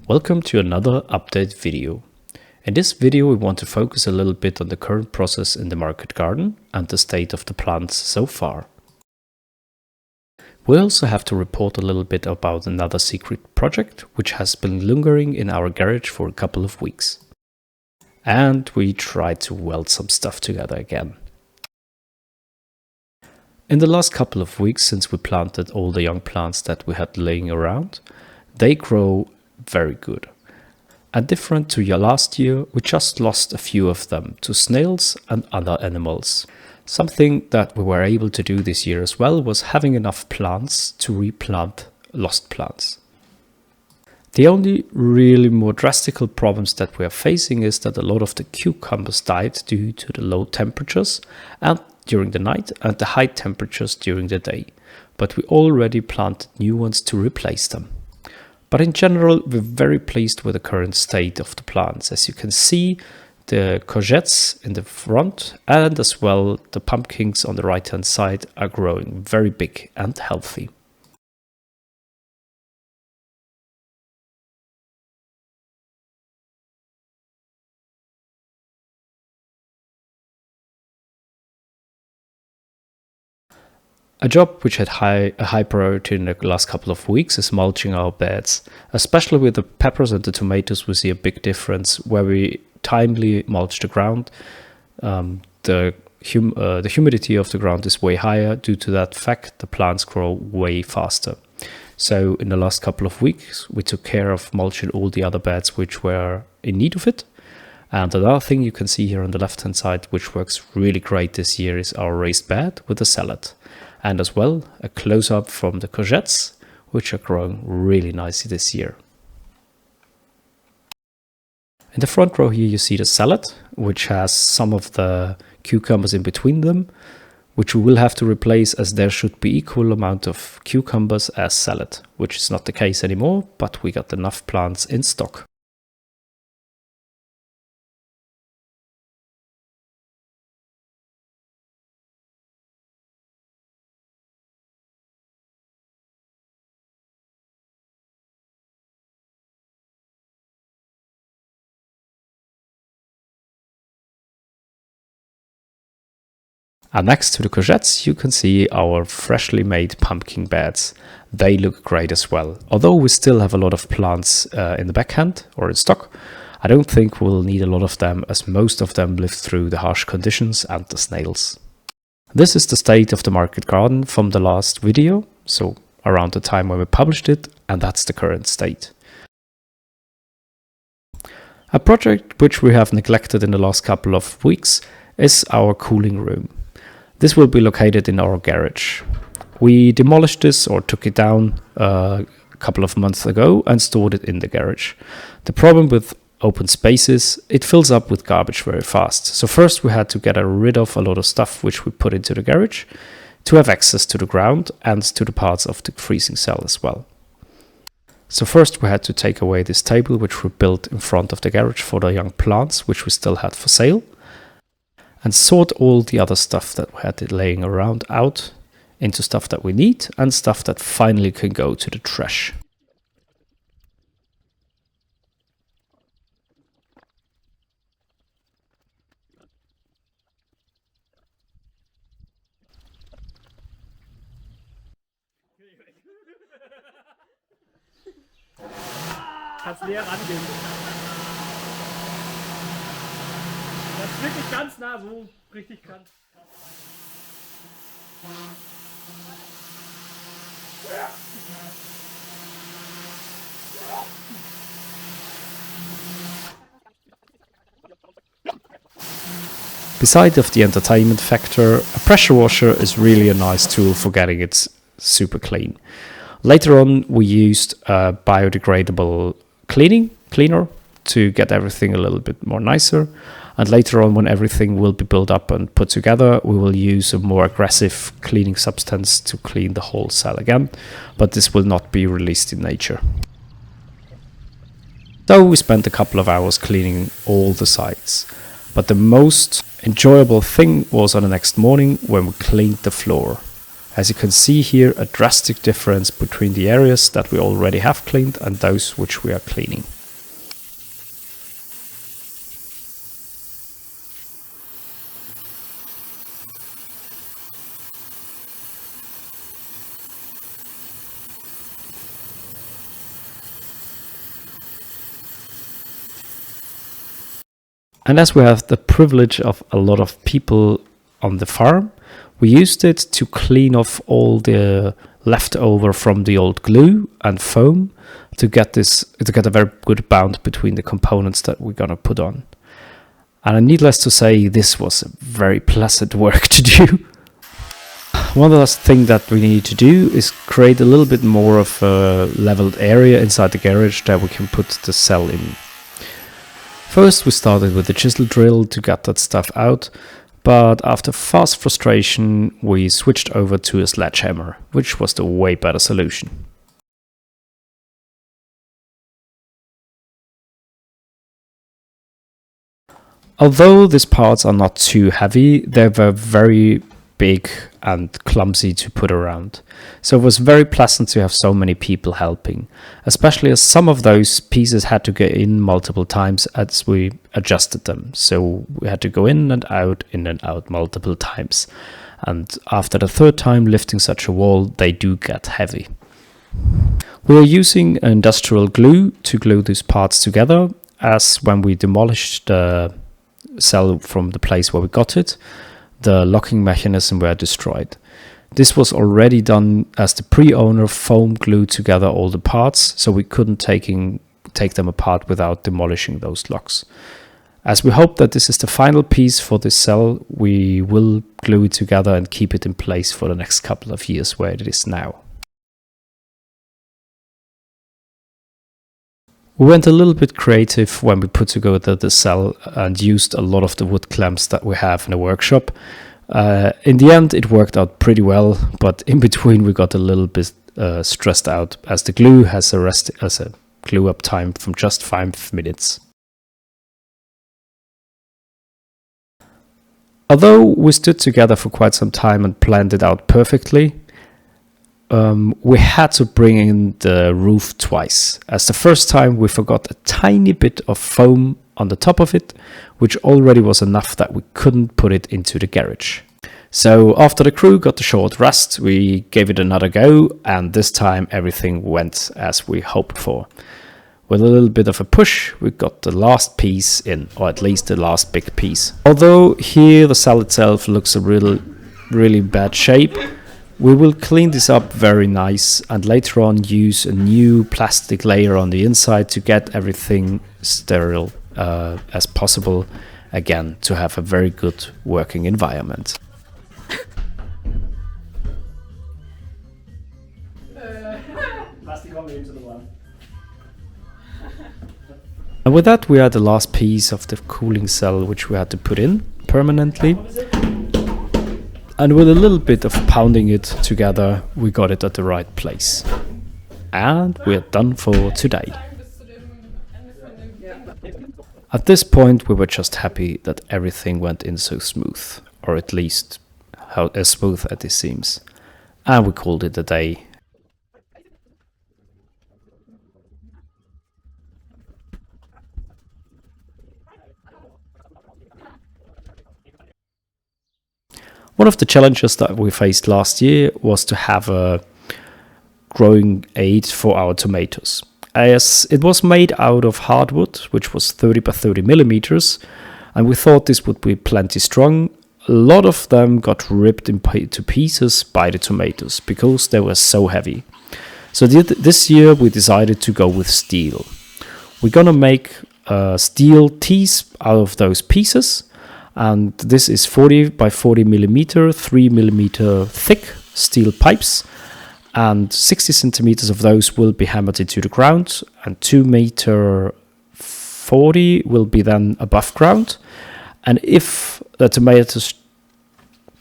Welcome to another update video. In this video we want to focus a little bit on the current process in the market garden and the state of the plants so far. We also have to report a little bit about another secret project which has been lingering in our garage for a couple of weeks. And we tried to weld some stuff together again. In the last couple of weeks, since we planted all the young plants that we had laying around, they grow very good. And different to last year, we just lost a few of them to snails and other animals. Something that we were able to do this year as well was having enough plants to replant lost plants. The only really more drastic problems that we are facing is that a lot of the cucumbers died due to the low temperatures and during the night and the high temperatures during the day. But we already planted new ones to replace them. But in general, we're very pleased with the current state of the plants. As you can see, the courgettes in the front and as well the pumpkins on the right hand side are growing very big and healthy. A job which had a high priority in the last couple of weeks is mulching our beds. Especially with the peppers and the tomatoes, we see a big difference where we timely mulch the ground. The humidity of the ground is way higher. Due to that fact, the plants grow way faster. So in the last couple of weeks, we took care of mulching all the other beds which were in need of it. And another thing you can see here on the left hand side, which works really great this year, is our raised bed with a salad. And as well, a close-up from the courgettes, which are growing really nicely this year. In the front row here you see the salad, which has some of the cucumbers in between them, which we will have to replace as there should be equal amount of cucumbers as salad, which is not the case anymore, but we got enough plants in stock. And next to the courgettes, you can see our freshly made pumpkin beds. They look great as well. Although we still have a lot of plants in the backhand or in stock, I don't think we'll need a lot of them as most of them lived through the harsh conditions and the snails. This is the state of the market garden from the last video, so around the time when we published it, and that's the current state. A project which we have neglected in the last couple of weeks is our cooling room. This will be located in our garage. We demolished this or took it down a couple of months ago and stored it in the garage. The problem with open spaces, it fills up with garbage very fast. So first we had to get rid of a lot of stuff which we put into the garage to have access to the ground and to the parts of the freezing cell as well. So first we had to take away this table which we built in front of the garage for the young plants which we still had for sale, and sort all the other stuff that we had laying around out into stuff that we need and stuff that finally can go to the trash. Kannst näher rangehen. Das ist wirklich ganz nah, so richtig kann. Beside of the entertainment factor, a pressure washer is really a nice tool for getting it super clean. Later on we used a biodegradable cleaner to get everything a little bit more nicer. And later on, when everything will be built up and put together, we will use a more aggressive cleaning substance to clean the whole cell again, but this will not be released in nature. So we spent a couple of hours cleaning all the sides, but the most enjoyable thing was on the next morning when we cleaned the floor. As you can see here, a drastic difference between the areas that we already have cleaned and those which we are cleaning. And as we have the privilege of a lot of people on the farm, we used it to clean off all the leftover from the old glue and foam to get a very good bound between the components that we're gonna put on. And needless to say, this was a very pleasant work to do. One last thing that we need to do is create a little bit more of a leveled area inside the garage that we can put the cell in. First we started with the chisel drill to get that stuff out, but after fast frustration we switched over to a sledgehammer, which was the way better solution. Although these parts are not too heavy, they were very big and clumsy to put around. So it was very pleasant to have so many people helping, especially as some of those pieces had to go in multiple times as we adjusted them. So we had to go in and out multiple times. And after the third time lifting such a wall, they do get heavy. We are using industrial glue to glue these parts together, as when we demolished the cell from the place where we got it, the locking mechanism were destroyed. This was already done as the pre-owner foam glued together all the parts, so we couldn't take them apart without demolishing those locks. As we hope that this is the final piece for this cell, we will glue it together and keep it in place for the next couple of years where it is now. We went a little bit creative when we put together the cell and used a lot of the wood clamps that we have in the workshop. In the end it worked out pretty well, but in between we got a little bit stressed out as the glue has a glue up time from just 5 minutes. Although we stood together for quite some time and planned it out perfectly, we had to bring in the roof twice, as the first time we forgot a tiny bit of foam on the top of it, which already was enough that we couldn't put it into the garage. So after the crew got a short rest, we gave it another go, and this time everything went as we hoped for. With a little bit of a push, we got the last piece in, or at least the last big piece. Although here the cell itself looks a really bad shape, we will clean this up very nice and later on use a new plastic layer on the inside to get everything sterile as possible, again to have a very good working environment. And with that we had the last piece of the cooling cell which we had to put in permanently. And with a little bit of pounding it together, we got it at the right place. And we're done for today. At this point, we were just happy that everything went in so smooth, or at least as smooth as it seems. And we called it a day. One of the challenges that we faced last year was to have a growing aid for our tomatoes. As it was made out of hardwood, which was 30 by 30 millimeters, and we thought this would be plenty strong, a lot of them got ripped into pieces by the tomatoes because they were so heavy. So this year we decided to go with steel. We're gonna make steel tees out of those pieces. And this is 40 by 40 millimeter, 3 millimeter thick steel pipes, and 60 centimeters of those will be hammered into the ground, and 2 meter 40 will be then above ground. And if the tomatoes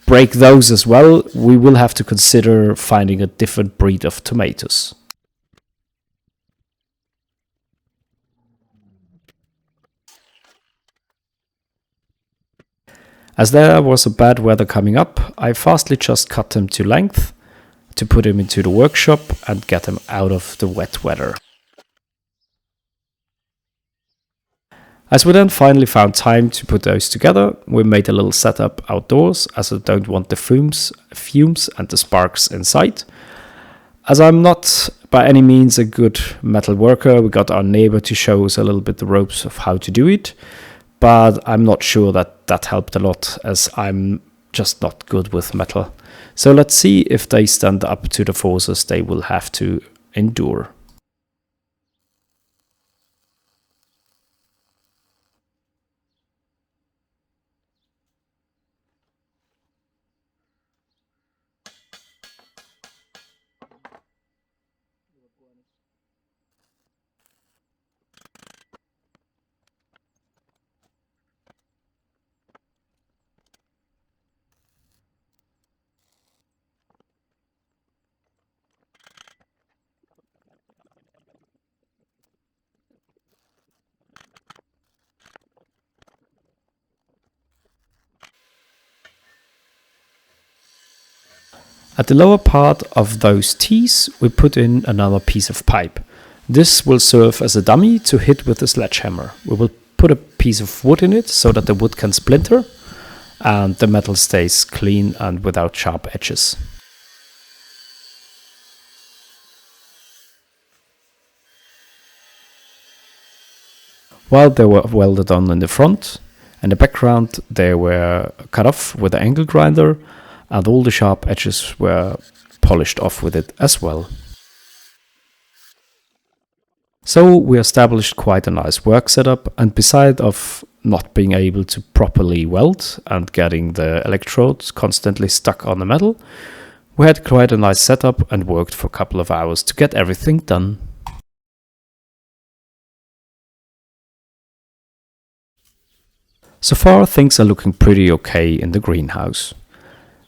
break those as well, we will have to consider finding a different breed of tomatoes. As there was a bad weather coming up, I fastly just cut them to length to put them into the workshop and get them out of the wet weather. As we then finally found time to put those together, we made a little setup outdoors, as I don't want the fumes and the sparks inside. As I'm not by any means a good metal worker, we got our neighbor to show us a little bit the ropes of how to do it. but I'm not sure that that helped a lot, as I'm just not good with metal. So let's see if they stand up to the forces they will have to endure. At the lower part of those tees, we put in another piece of pipe. This will serve as a dummy to hit with a sledgehammer. We will put a piece of wood in it so that the wood can splinter and the metal stays clean and without sharp edges. While they were welded on in the front, in the background they were cut off with an angle grinder, and all the sharp edges were polished off with it as well. So we established quite a nice work setup, and beside of not being able to properly weld and getting the electrodes constantly stuck on the metal, we had quite a nice setup and worked for a couple of hours to get everything done. So far things are looking pretty okay in the greenhouse.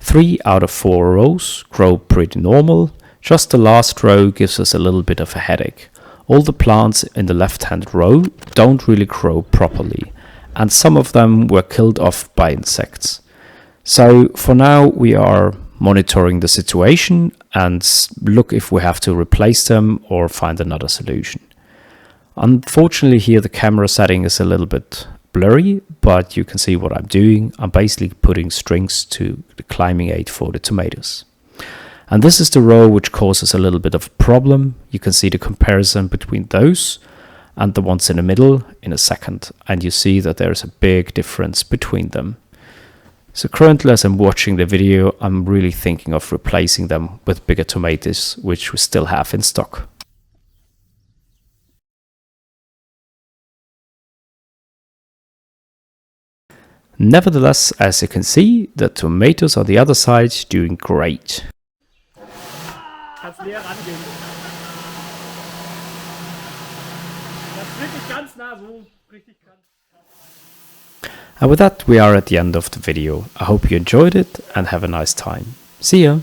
3 out of 4 rows grow pretty normal, just the last row gives us a little bit of a headache. All the plants in the left hand row don't really grow properly, and some of them were killed off by insects. So for now we are monitoring the situation and look if we have to replace them or find another solution. Unfortunately here the camera setting is a little bit blurry, but you can see what I'm doing. I'm basically putting strings to the climbing aid for the tomatoes. And this is the row which causes a little bit of a problem. You can see the comparison between those and the ones in the middle in a second, and you see that there's a big difference between them. So currently as I'm watching the video, I'm really thinking of replacing them with bigger tomatoes, which we still have in stock. Nevertheless, as you can see, the tomatoes on the other side doing great. Kannst näher rangehen. Das ist wirklich ganz nah, so richtig ganz. And with that, we are at the end of the video. I hope you enjoyed it and have a nice time. See ya!